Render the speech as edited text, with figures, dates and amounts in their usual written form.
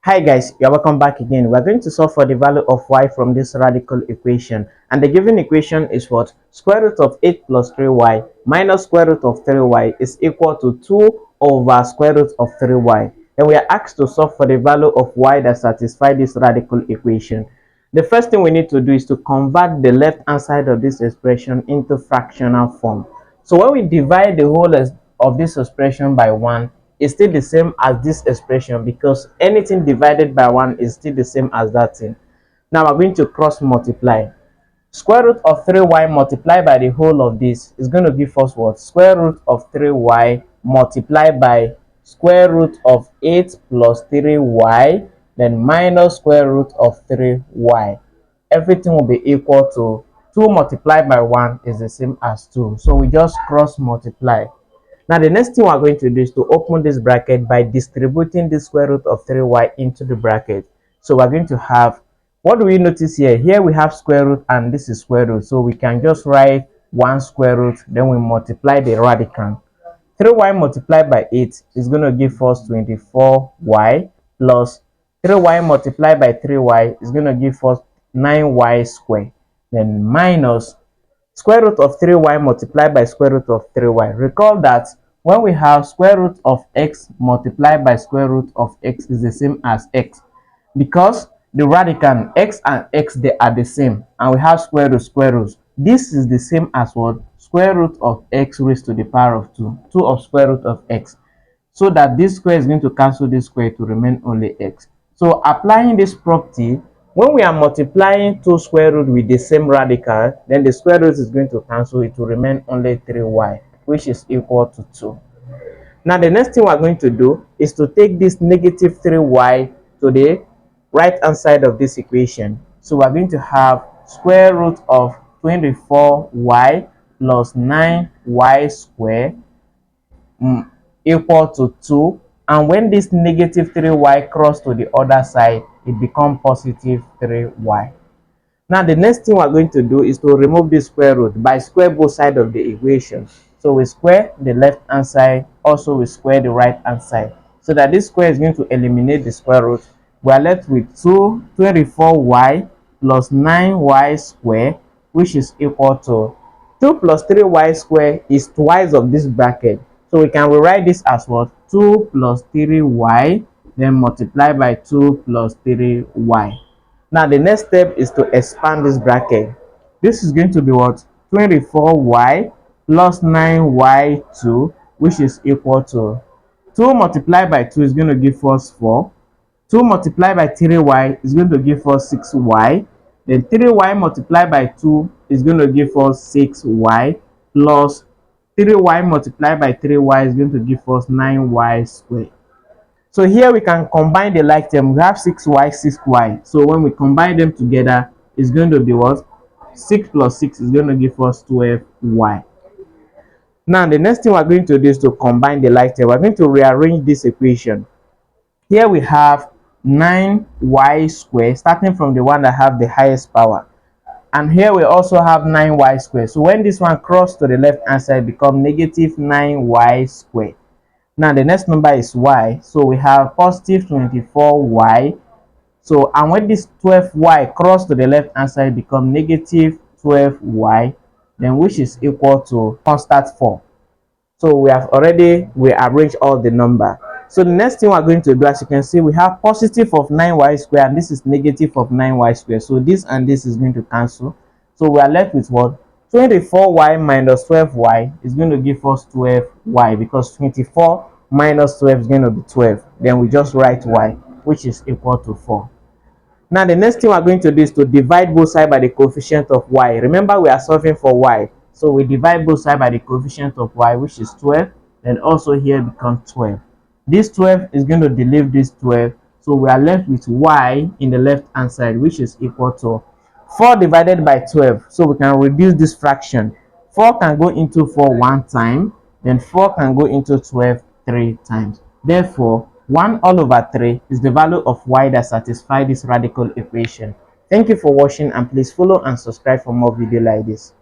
Hi guys, you're welcome back again. We're going to solve for the value of y from this radical equation. And the given equation is what? Square root of 8 plus 3y minus square root of 3y is equal to 2 over square root of 3y. And we are asked to solve for the value of y that satisfies this radical equation. The first thing we need to do is to convert the left hand side of this expression into fractional form. So when we divide the whole of this expression by 1, is still the same as this expression because anything divided by 1 is still the same as that thing. Now we're going to cross multiply. Square root of 3y multiplied by the whole of this is going to give us what? Square root of 3y multiplied by square root of 8 plus 3y then minus square root of 3y. Everything will be equal to 2 multiplied by 1 is the same as 2. So we just cross multiply. Now the next thing we're going to do is to open this bracket by distributing the square root of 3y into the bracket. So we're going to have, what do we notice here? Here we have square root and this is square root. So we can just write 1 square root, then we multiply the radicand. 3y multiplied by 8 is going to give us 24y plus 3y multiplied by 3y is going to give us 9y squared. Then minus square root of 3y multiplied by square root of 3y. Recall that when we have square root of x multiplied by square root of x is the same as x, because the radicand x and x, they are the same, and we have square roots. This is the same as what? Square root of x raised to the power of 2, 2 of square root of x, so that this square is going to cancel this square to remain only x. So applying this property, when we are multiplying two square root with the same radical, then the square root is going to cancel, it will remain only 3y, which is equal to 2. Now the next thing we're going to do is to take this negative 3y to the right hand side of this equation. So we're going to have square root of 24y plus 9y squared equal to 2. And when this negative 3y cross to the other side, it becomes positive 3y. Now the next thing we're going to do is to remove this square root by square both sides of the equation. So we square the left hand side, also we square the right hand side, so that this square is going to eliminate the square root. We are left with 24y plus 9y squared, which is equal to 2 plus 3y squared is twice of this bracket. So we can rewrite this as what? 2 plus 3y then multiply by 2 plus 3y. Now the next step is to expand this bracket. This is going to be what? 24y plus 9y2, which is equal to 2 multiplied by 2 is going to give us 4. 2 multiplied by 3y is going to give us 6y. Then 3y multiplied by 2 is going to give us 6y plus 3y multiplied by 3y is going to give us 9y squared. So here we can combine the like term. We have 6y, 6y. So when we combine them together, it's going to be what? 6 plus 6 is going to give us 12y. Now the next thing we're going to do is to combine the like term. We're going to rearrange this equation. Here we have 9y squared, starting from the one that have the highest power. And here we also have 9y squared. So when this one crosses to the left hand side, become negative 9y squared. Now the next number is y. So we have positive 24y. So and when this 12y cross to the left hand side, become negative 12y, then which is equal to constant 4. So we have already rearranged all the number. So the next thing we're going to do, as you can see, we have positive of 9y squared and this is negative of 9y squared. So this and this is going to cancel. So we are left with what? 24y minus 12y is going to give us 12y, because 24 minus 12 is going to be 12. Then we just write y, which is equal to 4. Now the next thing we're going to do is to divide both sides by the coefficient of y. Remember, we are solving for y. So we divide both sides by the coefficient of y, which is 12. Then also here becomes 12. This 12 is going to leave this 12. So we are left with y in the left hand side, which is equal to 4 divided by 12. So we can reduce this fraction. 4 can go into 4 one time. Then 4 can go into 12 3 times. Therefore, 1 all over 3 is the value of y that satisfies this radical equation. Thank you for watching, and please follow and subscribe for more videos like this.